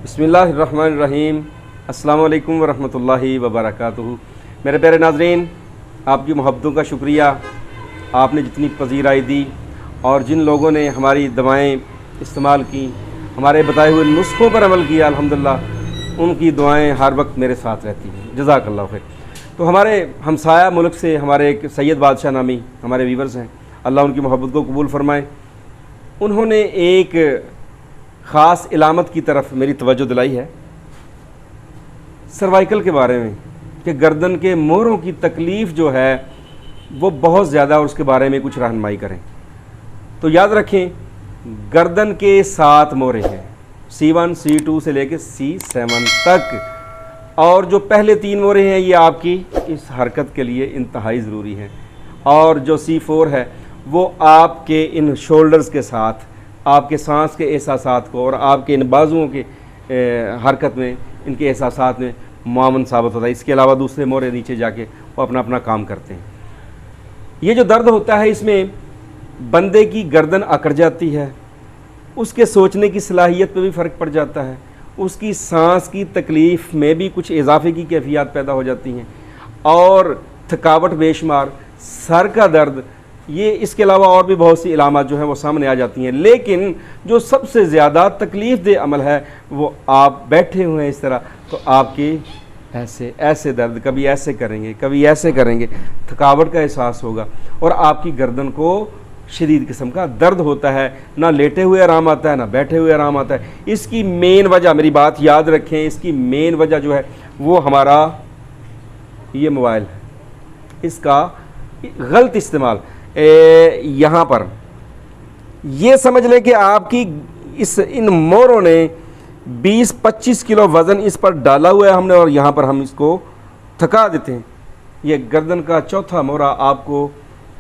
बिस्मिल्लाहिर्रहमानिर्रहीम। अस्सलामु अलैकुम वरहमतुल्लाहि वबरकातुहू। मेरे प्यारे नाज़रीन, आपकी मोहब्बतों का शुक्रिया। आपने जितनी पज़ीराई दी और जिन लोगों ने हमारी दवाएं इस्तेमाल की, हमारे बताए हुए नुस्ख़ों पर अमल किया, अल्हम्दुलिल्लाह उनकी दुआएं हर वक्त मेरे साथ रहती हैं। जज़ाकल्लाह खैर। तो हमारे हमसाया मुल्क से हमारे एक सैयद बादशाह नामी हमारे वीवर्स हैं, अल्लाह उनकी मोहब्बत को कबूल फ़रमाए। उन्होंने एक ख़ास इलामत की तरफ मेरी तवज्जो दिलाई है, सर्वाइकल के बारे में, कि गर्दन के मोरों की तकलीफ़ जो है वो बहुत ज़्यादा, और उसके बारे में कुछ रहनुमाई करें। तो याद रखें, गर्दन के 7 मोरे हैं, C1 C2 से लेकर C7 तक, और जो पहले 3 मोरे हैं ये आपकी इस हरकत के लिए इंतहाई ज़रूरी हैं, और जो C4 है वो आपके इन शोल्डर्स के साथ आपके सांस के एहसासात को और आपके इन बाजुओं के हरकत में, इनके एहसासात में मुआवन साबित होता है। इसके अलावा दूसरे मोरे नीचे जाके वो अपना अपना काम करते हैं। ये जो दर्द होता है, इसमें बंदे की गर्दन अकड़ जाती है, उसके सोचने की सलाहियत पे भी फ़र्क पड़ जाता है, उसकी सांस की तकलीफ़ में भी कुछ इजाफे की कैफियत पैदा हो जाती हैं, और थकावट बेशुमार, सर का दर्द, ये इसके अलावा और भी बहुत सी इलामात जो हैं वो सामने आ जाती हैं। लेकिन जो सबसे ज़्यादा तकलीफ़ दे अमल है वो आप बैठे हुए हैं इस तरह, तो आपकी ऐसे ऐसे दर्द, कभी ऐसे करेंगे कभी ऐसे करेंगे, थकावट का एहसास होगा और आपकी गर्दन को शदीद किस्म का दर्द होता है। ना लेटे हुए आराम आता है, ना बैठे हुए आराम आता है। इसकी मेन वजह, मेरी बात याद रखें, इसकी मेन वजह जो है वो हमारा ये मोबाइल है, इसका गलत इस्तेमाल। यहाँ पर ये समझ लें कि आपकी इन मोरों ने 20-25 किलो वज़न इस पर डाला हुआ है हमने, और यहाँ पर हम इसको थका देते हैं। ये गर्दन का चौथा मोरा आपको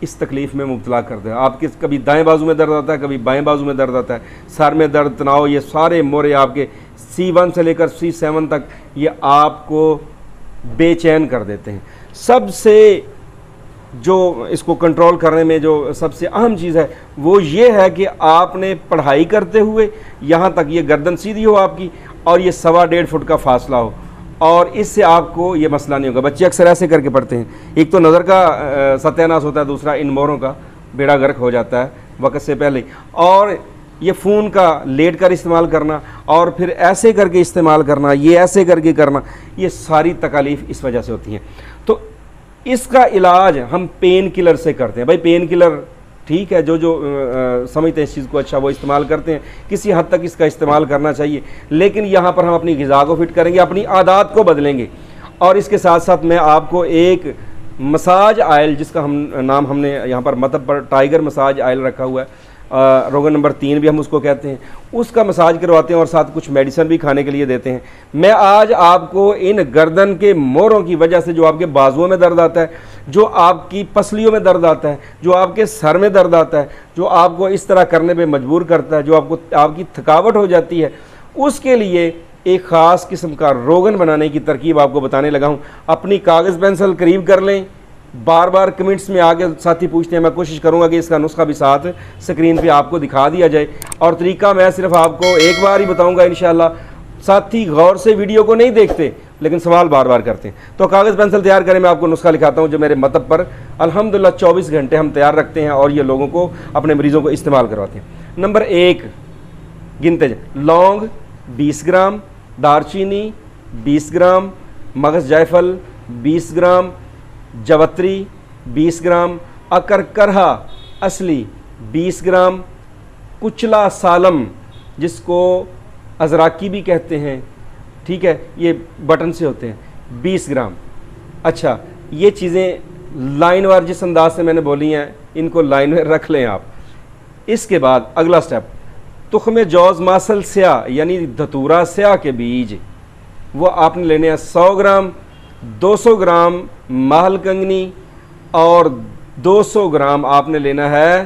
इस तकलीफ़ में मुब्तला कर दे। आपके कभी दाएं बाजू में दर्द आता है, कभी बाएं बाजू में दर्द आता है, सर में दर्द, तनाव, ये सारे मोरे आपके C1 से लेकर C7 तक ये आपको बेचैन कर देते हैं। सबसे जो इसको कंट्रोल करने में जो सबसे अहम चीज़ है वो ये है कि आपने पढ़ाई करते हुए यहाँ तक ये गर्दन सीधी हो आपकी, और ये 1.25 फुट का फासला हो, और इससे आपको ये मसला नहीं होगा। बच्चे अक्सर ऐसे करके पढ़ते हैं, एक तो नज़र का सत्यानाश होता है, दूसरा इन मोरों का बेड़ा गर्क हो जाता है वक्त से पहले। और ये फ़ोन का लेट कर इस्तेमाल करना और फिर ऐसे करके इस्तेमाल करना, ये ऐसे करके करना, ये सारी तकालीफ इस वजह से होती हैं। तो इसका इलाज हम पेन किलर से करते हैं। भाई पेन किलर ठीक है, जो समझते हैं इस चीज़ को अच्छा वो इस्तेमाल करते हैं, किसी हद तक इसका इस्तेमाल करना चाहिए, लेकिन यहाँ पर हम अपनी ग़िज़ा को फिट करेंगे, अपनी आदत को बदलेंगे। और इसके साथ साथ मैं आपको एक मसाज आयल, जिसका नाम हमने यहाँ पर मतलब पर टाइगर मसाज आयल रखा हुआ है, रोगन नंबर 3 भी हम उसको कहते हैं, उसका मसाज करवाते हैं और साथ कुछ मेडिसिन भी खाने के लिए देते हैं। मैं आज आपको इन गर्दन के मोरों की वजह से जो आपके बाजुओं में दर्द आता है, जो आपकी पसलियों में दर्द आता है, जो आपके सर में दर्द आता है, जो आपको इस तरह करने पे मजबूर करता है, जो आपकी थकावट हो जाती है, उसके लिए एक ख़ास किस्म का रोगन बनाने की तरकीब आपको बताने लगा हूँ। अपनी कागज़ पेंसिल करीब कर लें। बार बार कमेंट्स में आगे साथी पूछते हैं, मैं कोशिश करूंगा कि इसका नुस्खा भी साथ स्क्रीन पे आपको दिखा दिया जाए, और तरीका मैं सिर्फ आपको एक बार ही बताऊंगा इंशाल्लाह। साथी गौर से वीडियो को नहीं देखते लेकिन सवाल बार बार करते हैं, तो कागज़ पेंसिल तैयार करें, मैं आपको नुस्खा लिखाता हूं जो मेरे मतलब पर अल्हम्दुलिल्लाह 24 घंटे हम तैयार रखते हैं और ये लोगों को, अपने मरीज़ों को इस्तेमाल करवाते हैं। नंबर 1 गिनते जाए, लौंग 20 ग्राम, दारचीनी 20 ग्राम, मगज़ जायफल 20 ग्राम, जवत्री 20 ग्राम, अकरकरहा असली 20 ग्राम, कुचला सालम जिसको अजराकी भी कहते हैं, ठीक है, ये बटन से होते हैं, 20 ग्राम। अच्छा, ये चीज़ें लाइनवार जिस अंदाज से मैंने बोली हैं, इनको लाइन में रख लें आप। इसके बाद अगला स्टेप, तुख्म जौज़ मासल स्या यानी धतूरा स्या के बीज, वो आपने लेने हैं 100 ग्राम, 200 ग्राम महल कंगनी, और 200 ग्राम आपने लेना है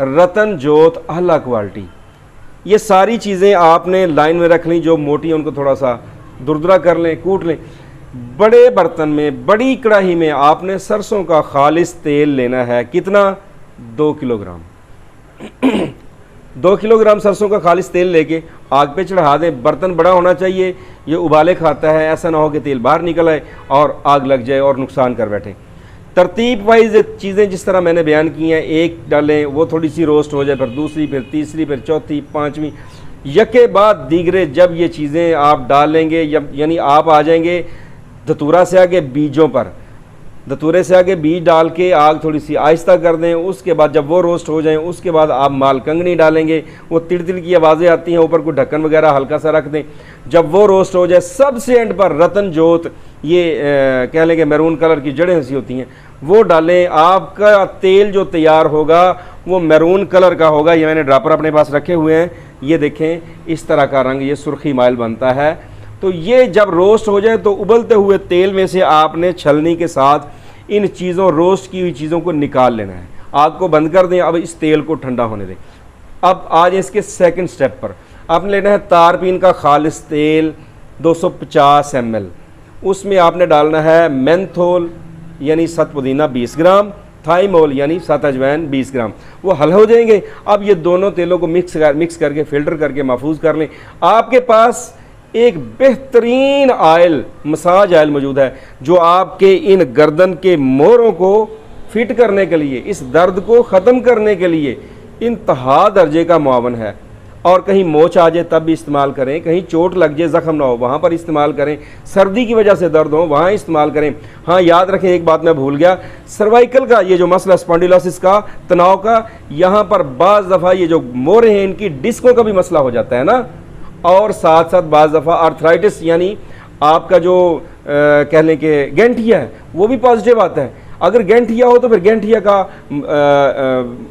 रतन जोत अहला क्वालिटी। ये सारी चीज़ें आपने लाइन में रख ली, जो मोटी हैं उनको थोड़ा सा दुरदरा कर लें, कूट लें। बड़े बर्तन में, बड़ी कढ़ाई में आपने सरसों का खालिस तेल लेना है, कितना, 2 किलोग्राम। 2 किलोग्राम सरसों का खालिस तेल लेके आग पे चढ़ा दें। बर्तन बड़ा होना चाहिए, ये उबाले खाता है, ऐसा ना हो कि तेल बाहर निकल आए और आग लग जाए और नुकसान कर बैठे। तरतीब वाइज चीज़ें जिस तरह मैंने बयान की हैं, एक डालें वो थोड़ी सी रोस्ट हो जाए, फिर दूसरी, फिर तीसरी, फिर चौथी, पाँचवीं, यके बाद दीगरे जब ये चीज़ें आप डालेंगे, यानी आप आ जाएंगे धतूरा से आगे बीजों पर, धतूरे से आगे बीज डाल के आग थोड़ी सी आहिस्ता कर दें। उसके बाद जब वो रोस्ट हो जाएं, उसके बाद आप माल कंगनी डालेंगे, वो तिड़ तिड़ की आवाज़ें आती हैं, ऊपर कोई ढक्कन वगैरह हल्का सा रख दें। जब वो रोस्ट हो जाए, सबसे एंड पर रतन जोत, ये कह लेंगे मैरून कलर की जड़ें सी होती हैं, वो डालें। आपका तेल जो तैयार होगा वो मैरून कलर का होगा। ये मैंने ड्रापर अपने पास रखे हुए हैं, ये देखें इस तरह का रंग, ये सुर्खी माइल बनता है। तो ये जब रोस्ट हो जाए तो उबलते हुए तेल में से आपने छलनी के साथ इन चीज़ों, रोस्ट की हुई चीज़ों को निकाल लेना है। आग को बंद कर दें, अब इस तेल को ठंडा होने दें। अब आज इसके सेकंड स्टेप पर आपने लेना है तारपीन का खालिस तेल 250 ml। उसमें आपने डालना है मेंथोल यानी 7 पुदीना 20 ग्राम, थाइमोल यानी 7 अजवाइन 20 ग्राम। वो हल हो जाएंगे। अब ये दोनों तेलों को मिक्स करके फिल्टर करके महफूज कर लें। आपके पास एक बेहतरीन आयल, मसाज आयल मौजूद है, जो आपके इन गर्दन के मोरों को फिट करने के लिए, इस दर्द को ख़त्म करने के लिए इंतहा दर्जे का मुआवन है। और कहीं मोच आ जाए तब भी इस्तेमाल करें, कहीं चोट लग जाए, ज़ख्म ना हो, वहाँ पर इस्तेमाल करें, सर्दी की वजह से दर्द हो वहाँ इस्तेमाल करें। हाँ, याद रखें, एक बात मैं भूल गया, सर्वाइकल का ये जो मसला, स्पॉन्डिलोसिस का, तनाव का, यहाँ पर बाज़ दफ़ा ये जो मोरे हैं इनकी डिस्कों का भी मसला हो जाता है ना। और साथ साथ बाज़ दफ़ा आर्थराइटिस यानी आपका जो कह लें कि गैंठिया है, वो भी पॉजिटिव आता है। अगर गैंठिया हो तो फिर गैंठिया का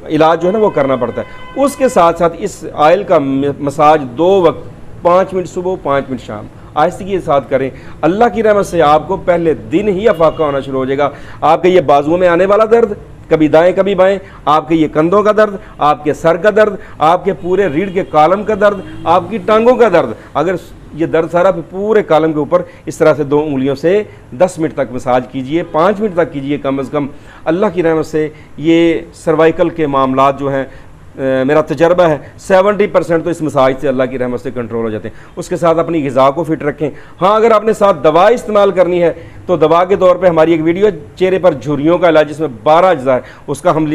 इलाज जो है ना वो करना पड़ता है। उसके साथ साथ इस आयल का मसाज 2 वक्त, 5 मिनट सुबह, 5 मिनट शाम, आहिस्ती के साथ करें। अल्लाह की रहमत से आपको पहले दिन ही अफाका होना शुरू हो जाएगा। आपके ये बाजुओं में आने वाला दर्द, कभी दाएं कभी बाएं, आपके ये कंधों का दर्द, आपके सर का दर्द, आपके पूरे रीढ़ के कॉलम का दर्द, आपकी टांगों का दर्द, अगर ये दर्द सारा पूरे कॉलम के ऊपर इस तरह से 2 उंगलियों से 10 मिनट तक मसाज कीजिए, 5 मिनट तक कीजिए कम अज़ कम। अल्लाह की रहमत से ये सर्वाइकल के मामलात जो हैं, मेरा तजर्बा है 70% तो इस मसाज से अल्लाह की रहमत से कंट्रोल हो जाते हैं। उसके साथ अपनी ग़िज़ा को फिट रखें। हाँ, अगर आपने साथ दवा इस्तेमाल करनी है तो दवा के तौर पे हमारी एक वीडियो चेहरे पर झुर्रियों का इलाज, जिसमें 12 अज्जा है, उसका हम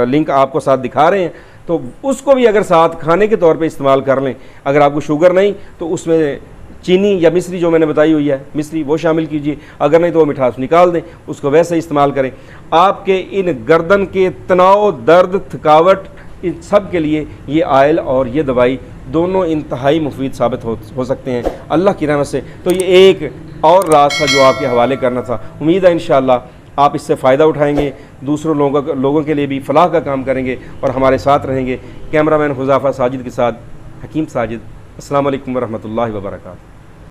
लिंक आपको साथ दिखा रहे हैं। तो उसको भी अगर साथ खाने के तौर पे इस्तेमाल कर लें। अगर आपको शुगर नहीं तो उसमें चीनी या मिश्री जो मैंने बताई हुई है, मिश्री वो शामिल कीजिए। अगर नहीं तो वो मिठास निकाल दें, उसको वैसे इस्तेमाल करें। आपके इन गर्दन के तनाव, दर्द, थकावट, इन सब के लिए ये आयल और ये दवाई दोनों इंतहाई मुफीद साबित हो सकते हैं अल्लाह की रहमत से। तो ये एक और राज था जो आपके हवाले करना था। उम्मीद है इंशाअल्लाह आप इससे फ़ायदा उठाएंगे, दूसरों लोगों के लिए भी फलाह का काम करेंगे और हमारे साथ रहेंगे। कैमरामैन हुज़ाफ़ा साजिद के साथ हकीम साजिद। अस्सलाम वालेकुम वरहमतुल्लाहि वबरकातुहू।